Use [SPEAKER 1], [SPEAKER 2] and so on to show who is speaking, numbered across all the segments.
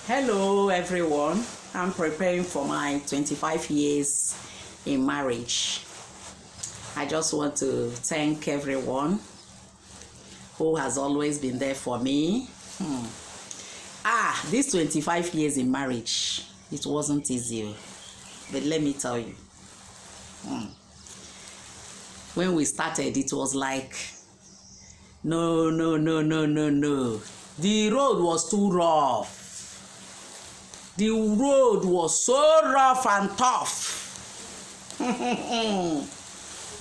[SPEAKER 1] Hello everyone, I'm preparing for my 25 years in marriage. I just want to thank everyone who has always been there for me. This 25 years in marriage, it wasn't easy, but let me tell you, when we started, it was like, no. The road was too rough. The road was so rough and tough.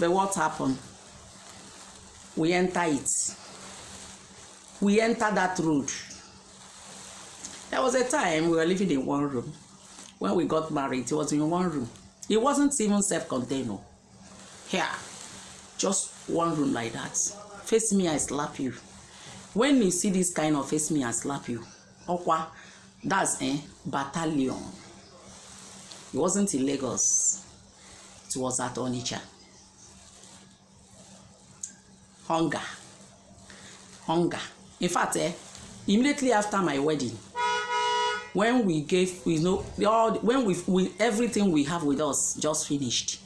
[SPEAKER 1] But what happened? We enter it. We enter that road. There was a time we were living in one room. When we got married, it was in one room. It wasn't even self-contained. Here, just one room like that. Face me, I slap you. When you see this kind of face me, I slap you. Okwa. That's a battalion. It wasn't in Lagos. It was at Onitsha. Hunger. In fact, immediately after my wedding, when we gave, when everything we have with us just finished,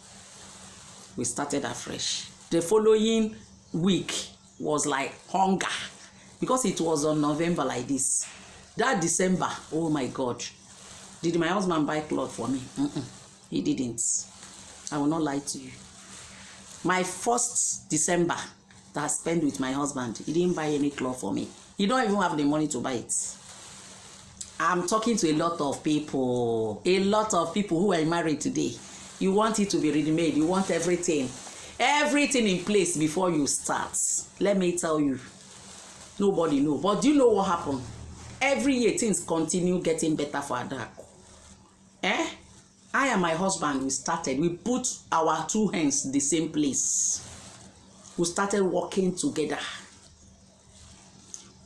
[SPEAKER 1] we started afresh. The following week was like hunger, because it was on November like this. That December, oh my God, did my husband buy clothes for me? He didn't. I will not lie to you. My first December that I spent with my husband, he didn't buy any clothes for me. He don't even have the money to buy it. I'm talking to a lot of people who are married today. You want it to be ready-made. You want everything in place before you start. Let me tell you, nobody knows. But do you know what happened? Every year things continue getting better for Adaku. I and my husband, we put our two hands the same place. We started working together.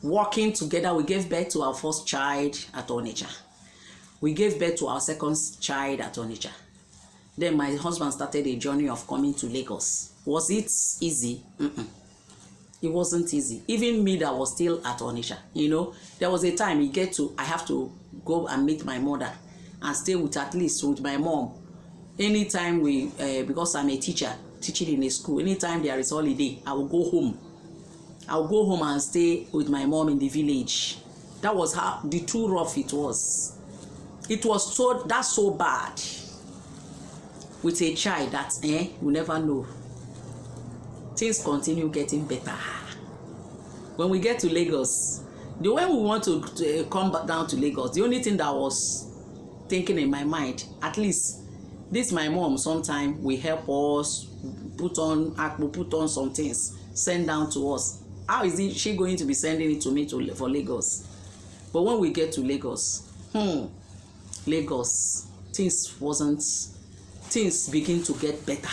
[SPEAKER 1] We gave birth to our first child at Onitsha. We gave birth to our second child at Onitsha. Then my husband started a journey of coming to Lagos. Was it easy? It wasn't easy. Even me that was still at Onitsha, there was a time I have to go and meet my mother and stay at least with my mom. Anytime because I'm a teacher, teaching in a school, anytime there is holiday, I will go home. I'll go home and stay with my mom in the village. That was how too rough it was. It was so bad with a child that you never know. Things continue getting better. When we get to Lagos, when we want to come back down to Lagos, the only thing that was thinking in my mind, at least this my mom sometime will help us put on some things, send down to us. How is she going to be sending it to me for Lagos? But when we get to Lagos, Lagos, things begin to get better.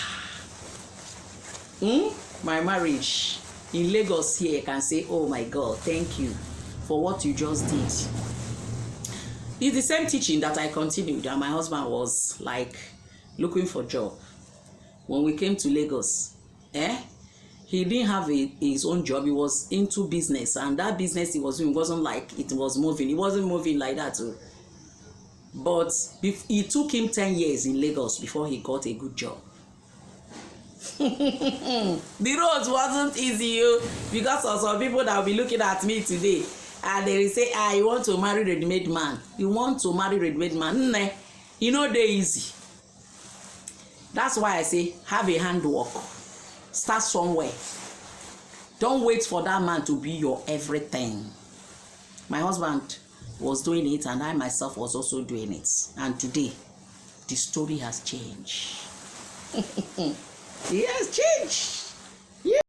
[SPEAKER 1] My marriage in Lagos here, I can say, oh my God, thank you for what you just did. It's the same teaching that I continued, and my husband was like looking for a job. When we came to Lagos, he didn't have his own job. He was into business, and that business he was doing wasn't like it was moving. It wasn't moving like that too. But it took him 10 years in Lagos before he got a good job. The road wasn't easy, because of some people that will be looking at me today and they will say, you want to marry ready-made man. You want to marry ready-made man. They're easy. That's why I say, have a handwork. Start somewhere. Don't wait for that man to be your everything. My husband was doing it, and I myself was also doing it. And today, the story has changed. It has changed.